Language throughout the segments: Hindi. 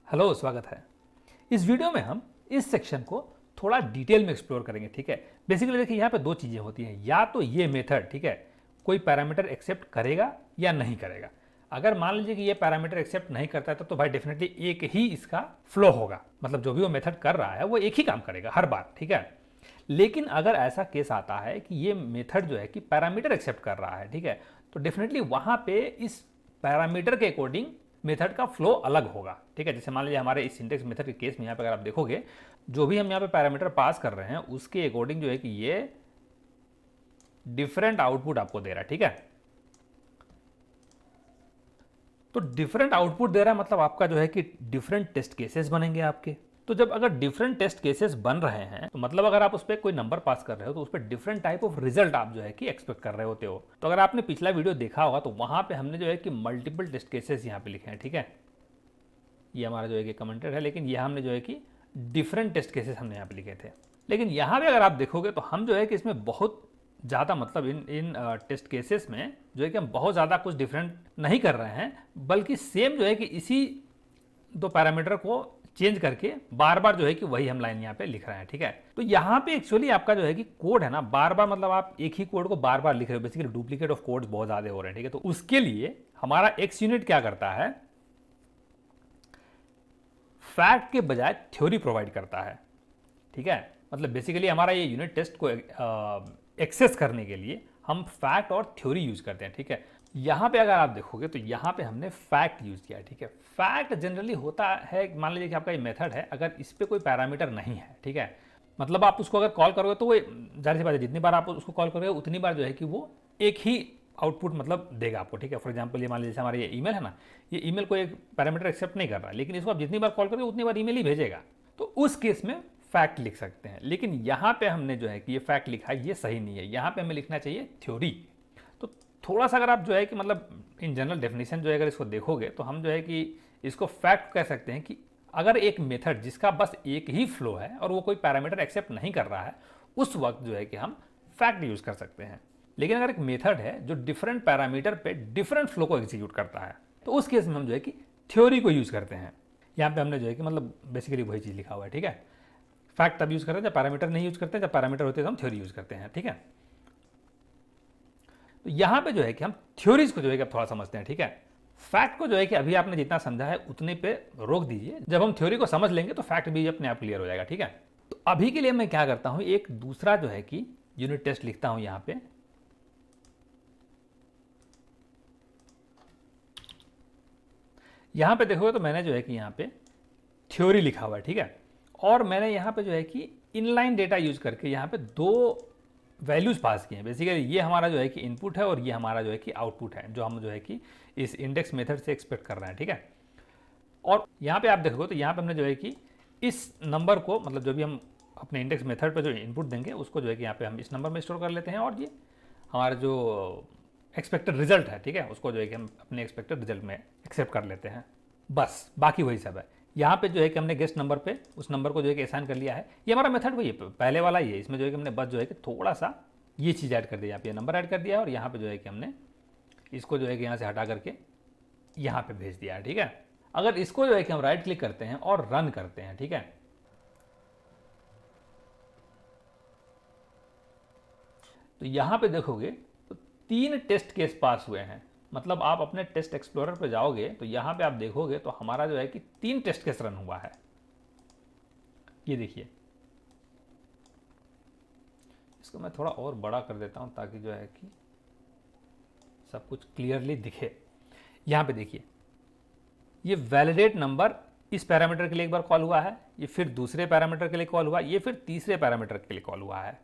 हेलो, स्वागत है। इस वीडियो में हम इस सेक्शन को थोड़ा डिटेल में एक्सप्लोर करेंगे। ठीक है, बेसिकली देखिए यहाँ पे दो चीज़ें होती हैं, या तो ये मेथड ठीक है कोई पैरामीटर एक्सेप्ट करेगा या नहीं करेगा। अगर मान लीजिए कि ये पैरामीटर एक्सेप्ट नहीं करता है तो भाई डेफिनेटली एक ही इसका फ्लो होगा, मतलब जो भी वो मेथड कर रहा है वो एक ही काम करेगा हर बार। ठीक है, लेकिन अगर ऐसा केस आता है कि ये मेथड जो है कि पैरामीटर एक्सेप्ट कर रहा है, ठीक है, तो डेफिनेटली वहाँ पे इस पैरामीटर के अकॉर्डिंग मेथड का फ्लो अलग होगा। ठीक है, जैसे मान लीजिए हमारे इस सिंटेक्स मेथड के केस में यहाँ पे अगर आप देखोगे, जो भी हम यहाँ पे पैरामीटर पास कर रहे हैं उसके अकॉर्डिंग जो है कि ये डिफरेंट आउटपुट आपको दे रहा है। ठीक है, तो डिफरेंट आउटपुट दे रहा है मतलब आपका जो है कि डिफरेंट टेस्ट केसेस बनेंगे आपके। तो जब अगर डिफरेंट टेस्ट केसेस बन रहे हैं तो मतलब अगर आप उस पर कोई नंबर पास कर रहे हो तो उस पर डिफरेंट टाइप ऑफ रिजल्ट आप जो है कि एक्सपेक्ट कर रहे होते हो। तो अगर आपने पिछला वीडियो देखा होगा तो वहां पे हमने जो है कि मल्टीपल टेस्ट केसेस यहाँ पे लिखे हैं। ठीक है, ये हमारा जो है कि कमेंटेड है, लेकिन यह हमने जो है कि डिफरेंट टेस्ट केसेस हमने यहाँ पे लिखे थे। लेकिन यहाँ पे अगर आप देखोगे तो हम जो है कि इसमें बहुत ज़्यादा मतलब इन टेस्ट केसेस में जो है कि हम बहुत ज़्यादा कुछ डिफरेंट नहीं कर रहे हैं, बल्कि सेम जो है कि इसी दो पैरामीटर को चेंज करके बार बार जो है कि वही हम लाइन यहाँ पे लिख रहे हैं। ठीक है, तो यहाँ पे एक्चुअली आपका जो है कि कोड है ना, बार बार मतलब आप एक ही कोड को बार बार लिख रहे हो, बेसिकली डुप्लीकेट ऑफ कोड्स बहुत ज़्यादा हो रहे हैं। ठीक है, तो उसके लिए हमारा एक्स यूनिट क्या करता है, फैक्ट के बजाय थ्योरी प्रोवाइड करता है। ठीक है, मतलब बेसिकली हमारा ये यूनिट टेस्ट को एक्सेस करने के लिए हम फैक्ट और थ्योरी यूज करते हैं। ठीक है, यहाँ पे अगर आप देखोगे तो यहाँ पे हमने फैक्ट यूज किया है। ठीक है, फैक्ट जनरली होता है, मान लीजिए कि आपका ये मेथड है, अगर इस पर कोई पैरामीटर नहीं है, ठीक है, मतलब आप उसको अगर कॉल करोगे तो वो जाहिर सी बात है जितनी बार आप उसको कॉल करोगे उतनी बार जो है कि वो एक ही आउटपुट मतलब देगा आपको। ठीक है, फॉर एग्जांपल ये मान लीजिए हमारा ये ईमेल है ना, ये ईमेल को एक पैरामीटर एक्सेप्ट नहीं कर रहा है, लेकिन इसको आप जितनी बार कॉल करोगे उतनी बार ईमेल ही भेजेगा। तो उस केस में फैक्ट लिख सकते हैं। लेकिन यहाँ पे हमने जो है कि ये फैक्ट लिखा है, ये सही नहीं है, यहाँ पे हमें लिखना चाहिए थ्योरी। तो थोड़ा सा अगर आप जो है कि मतलब इन जनरल डेफिनेशन जो है अगर इसको देखोगे तो हम जो है कि इसको फैक्ट कह सकते हैं कि अगर एक मेथड जिसका बस एक ही फ्लो है और वो कोई पैरामीटर एक्सेप्ट नहीं कर रहा है, उस वक्त जो है कि हम फैक्ट यूज कर सकते हैं। लेकिन अगर एक मेथड है जो डिफरेंट पैरामीटर पे डिफरेंट फ्लो को एग्जीक्यूट करता है, तो उस केस में हम जो है कि थ्योरी को यूज करते हैं। यहाँ पे हमने जो है कि मतलब बेसिकली वही चीज़ लिखा हुआ है। ठीक है, फैक्ट तब यूज करते हैं जब पैरामीटर नहीं यूज करते हैं, जब पैरामीटर होते हैं तो हम थ्योरी यूज करते हैं। ठीक है, तो यहां पे जो है कि हम थ्योरीज को जो है कि थोड़ा समझते हैं। ठीक है, फैक्ट को जो है कि अभी आपने जितना समझा है उतने पे रोक दीजिए, जब हम थ्योरी को समझ लेंगे तो फैक्ट भी अपने आप क्लियर हो जाएगा। ठीक है, तो अभी के लिए मैं क्या करता हूं, एक दूसरा जो है कि यूनिट टेस्ट लिखता हूं यहां पे। यहां पे देखोगे तो मैंने जो है कि यहां पे थ्योरी लिखा हुआ है। ठीक है, और मैंने यहां पे जो है कि इनलाइन डेटा यूज करके यहां पे दो वैल्यूज पास किए हैं। बेसिकली ये हमारा जो है कि इनपुट है और ये हमारा जो है कि आउटपुट है, जो हम जो है कि इस इंडेक्स मेथड से एक्सपेक्ट कर रहे हैं। ठीक है, और यहाँ पे आप देखोगे तो यहाँ पे हमने जो है कि इस नंबर को मतलब जो भी हम अपने इंडेक्स मेथड पे जो इनपुट देंगे उसको जो है कि यहाँ पे हम इस नंबर में स्टोर कर लेते हैं, और ये हमारा जो एक्सपेक्टेड रिजल्ट है, ठीक है, उसको जो है कि हम अपने एक्सपेक्टेड रिजल्ट में एक्सेप्ट कर लेते हैं। बस बाकी वही सब है। यहाँ पे जो है कि हमने गेस्ट नंबर पे उस नंबर को जो है कि असाइन कर लिया है। ये हमारा मेथड वही है, पहले वाला ही है। इसमें जो है कि हमने बस जो है कि थोड़ा सा ये चीज़ ऐड कर दी, यहाँ पे नंबर ऐड कर दिया है, और यहाँ पे जो है कि हमने इसको जो है कि यहाँ से हटा करके यहाँ पे भेज दिया है। ठीक है, अगर इसको जो है कि हम राइट क्लिक करते हैं और रन करते हैं, ठीक है, तो यहाँ पे देखोगे तो 3 टेस्ट केस पास हुए हैं। मतलब आप अपने टेस्ट एक्सप्लोरर पे जाओगे तो यहाँ पे आप देखोगे तो हमारा जो है कि 3 टेस्ट केस रन हुआ है। ये देखिए, इसको मैं थोड़ा और बड़ा कर देता हूँ ताकि जो है कि सब कुछ क्लियरली दिखे। यहाँ पे देखिए, ये वैलिडेट नंबर इस पैरामीटर के लिए एक बार कॉल हुआ है, ये फिर दूसरे पैरामीटर के लिए कॉल हुआ, ये फिर तीसरे पैरामीटर के लिए कॉल हुआ है।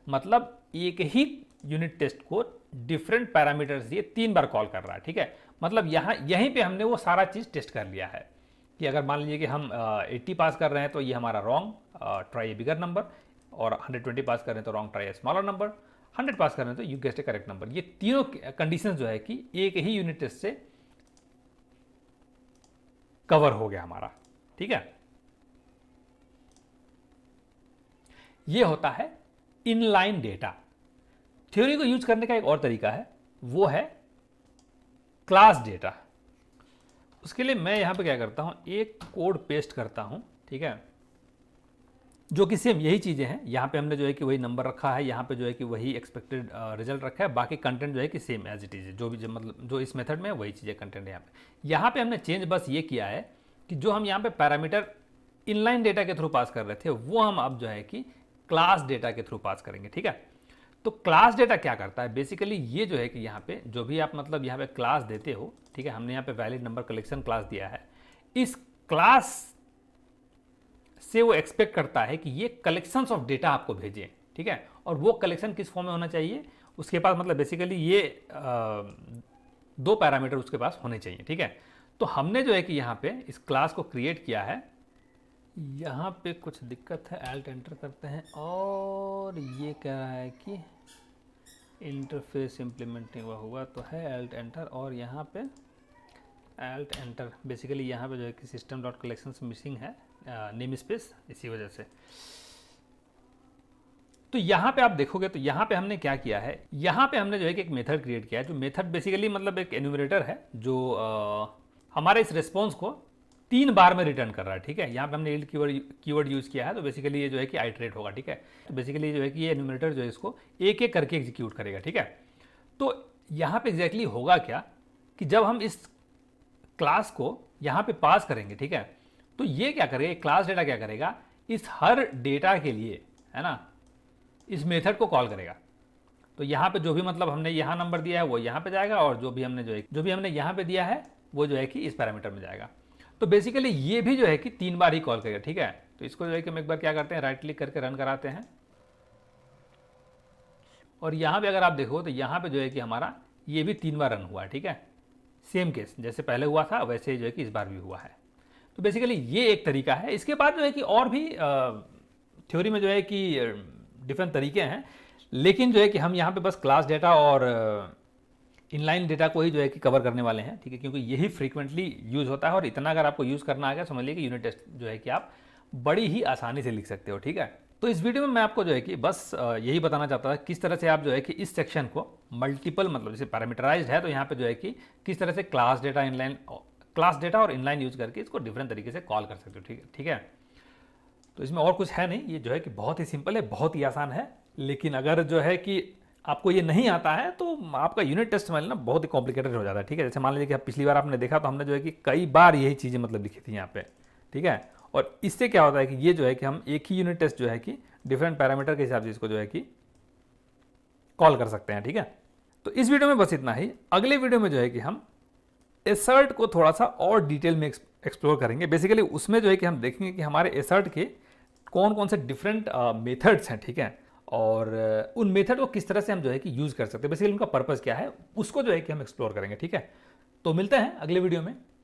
मतलब एक ही यूनिट टेस्ट को डिफरेंट पैरामीटर्स दिए 3 बार कॉल कर रहा है। ठीक है, मतलब यहाँ यहीं पे हमने वो सारा चीज़ टेस्ट कर लिया है कि अगर मान लीजिए कि हम 80 पास कर रहे हैं तो ये हमारा रॉन्ग, ट्राई ए बिगर नंबर, और 120 पास कर रहे हैं तो wrong, try a smaller number, 100 पास कर रहे हैं तो you guessed A correct number. ये तीनों कंडीशन जो है कि एक ही यूनिट टेस्ट से कवर हो गया हमारा। ठीक है, ये होता है इनलाइन डेटा। थ्योरी को यूज करने का एक और तरीका है, वो है क्लास डेटा। उसके लिए मैं यहाँ पे क्या करता हूँ, एक कोड पेस्ट करता हूँ, ठीक है, जो कि सेम यही चीज़ें हैं। यहाँ पे हमने जो है कि वही नंबर रखा है, यहाँ पे जो है कि वही एक्सपेक्टेड रिजल्ट रखा है, बाकी कंटेंट जो है कि सेम एज इट इज़, जो भी मतलब जो इस मेथड में है वही चीज़ें कंटेंट है यहाँ पे। यहाँ पे हमने चेंज बस ये किया है कि जो हम यहाँ पे पैरामीटर इनलाइन डेटा के थ्रू पास कर रहे थे, वो हम अब जो है कि क्लास डेटा के थ्रू पास करेंगे, ठीक है। तो क्लास डेटा क्या करता है बेसिकली, ये जो है कि यहाँ पे जो भी आप मतलब यहाँ पे क्लास देते हो, ठीक है, हमने यहाँ पे वैलिड नंबर कलेक्शन क्लास दिया है, इस क्लास से वो एक्सपेक्ट करता है कि ये कलेक्शंस ऑफ डेटा आपको भेजें, ठीक है, और वो कलेक्शन किस फॉर्म में होना चाहिए, उसके पास मतलब बेसिकली ये दो पैरामीटर उसके पास होने चाहिए, ठीक है। तो हमने जो है कि यहाँ पे इस क्लास को क्रिएट किया है। यहाँ पे कुछ दिक्कत है, एल्ट एंटर करते हैं और ये कह रहा है कि इंटरफेस इम्प्लीमेंट नहीं हुआ तो है, एल्ट एंटर, और यहाँ पे एल्ट एंटर बेसिकली यहाँ पे जो है कि सिस्टम डॉट कलेक्शन मिसिंग है नेम स्पेस, इसी वजह से। तो यहाँ पे आप देखोगे तो यहाँ पे हमने क्या किया है, यहाँ पे हमने जो है कि एक मेथड क्रिएट किया है, जो मेथड बेसिकली मतलब एक एन्यूमरेटर है जो हमारे इस रिस्पॉन्स को 3 बार में रिटर्न कर रहा है, ठीक है। यहाँ पे हमने इल्ड कीवर्ड यूज़ किया है, तो बेसिकली ये जो है कि आइटरेट होगा, ठीक है। तो बेसिकली जो है कि ये एन्यूमरेटर जो है इसको एक एक करके एग्जीक्यूट करेगा, ठीक है। तो यहाँ पे एग्जैक्टली होगा क्या कि जब हम इस क्लास को यहाँ पे पास करेंगे, ठीक है, तो ये क्या करेगा, क्लास डेटा क्या करेगा, इस हर डेटा के लिए, है ना, इस मेथड को कॉल करेगा। तो यहाँ पे जो भी मतलब हमने यहाँ नंबर दिया है वो यहाँ पे जाएगा, और जो भी हमने यहाँ पे दिया है वो जो है कि इस पैरामीटर में जाएगा। तो बेसिकली ये भी जो है कि 3 बार ही कॉल करेगा, ठीक है। तो इसको जो है कि हम एक बार क्या करते हैं, राइट क्लिक करके रन कराते हैं, और यहाँ पे अगर आप देखो तो यहाँ पे जो है कि हमारा ये भी 3 बार रन हुआ है, ठीक है। सेम केस जैसे पहले हुआ था वैसे जो है कि इस बार भी हुआ है। तो बेसिकली ये एक तरीका है। इसके बाद जो है कि और भी थ्योरी में जो है कि डिफरेंट तरीके हैं, लेकिन जो है कि हम यहाँ पे बस क्लास डेटा और इनलाइन डेटा को ही जो है कि कवर करने वाले हैं, ठीक है, क्योंकि यही फ्रीक्वेंटली यूज़ होता है, और इतना अगर आपको यूज़ करना आ गया समझ लीजिए कि यूनिट टेस्ट जो है कि आप बड़ी ही आसानी से लिख सकते हो, ठीक है। तो इस वीडियो में मैं आपको जो है कि बस यही बताना चाहता था किस तरह से आप जो है कि इस सेक्शन को मल्टीपल मतलब जैसे पैरामीटराइज्ड है तो यहाँ पे जो है कि किस तरह से क्लास डेटा और इनलाइन यूज करके इसको डिफरेंट तरीके से कॉल कर सकते हो, ठीक है। तो इसमें और कुछ है नहीं, ये जो है कि बहुत ही सिंपल है, बहुत ही आसान है। लेकिन अगर जो है कि आपको ये नहीं आता है तो आपका यूनिट टेस्ट समझ लेना बहुत ही कॉम्प्लिकेटेड हो जाता है, ठीक है। जैसे मान लीजिए कि पिछली बार आपने देखा तो हमने जो है कि कई बार यही चीज़ें मतलब लिखी थी यहाँ पे, ठीक है। और इससे क्या होता है कि ये जो है कि हम एक ही यूनिट टेस्ट जो है कि डिफरेंट पैरामीटर के हिसाब से इसको जो है कि कॉल कर सकते हैं, ठीक है। तो इस वीडियो में बस इतना ही। अगले वीडियो में जो है कि हम एसर्ट को थोड़ा सा और डिटेल में एक्सप्लोर करेंगे। बेसिकली उसमें जो है कि हम देखेंगे कि हमारे एसर्ट के कौन कौन से डिफरेंट मेथड्स हैं, ठीक है, और उन मेथड को किस तरह से हम जो है कि यूज़ कर सकते हैं, बेसिकली उनका पर्पज़ क्या है, उसको जो है कि हम एक्सप्लोर करेंगे, ठीक है। तो मिलते हैं अगले वीडियो में।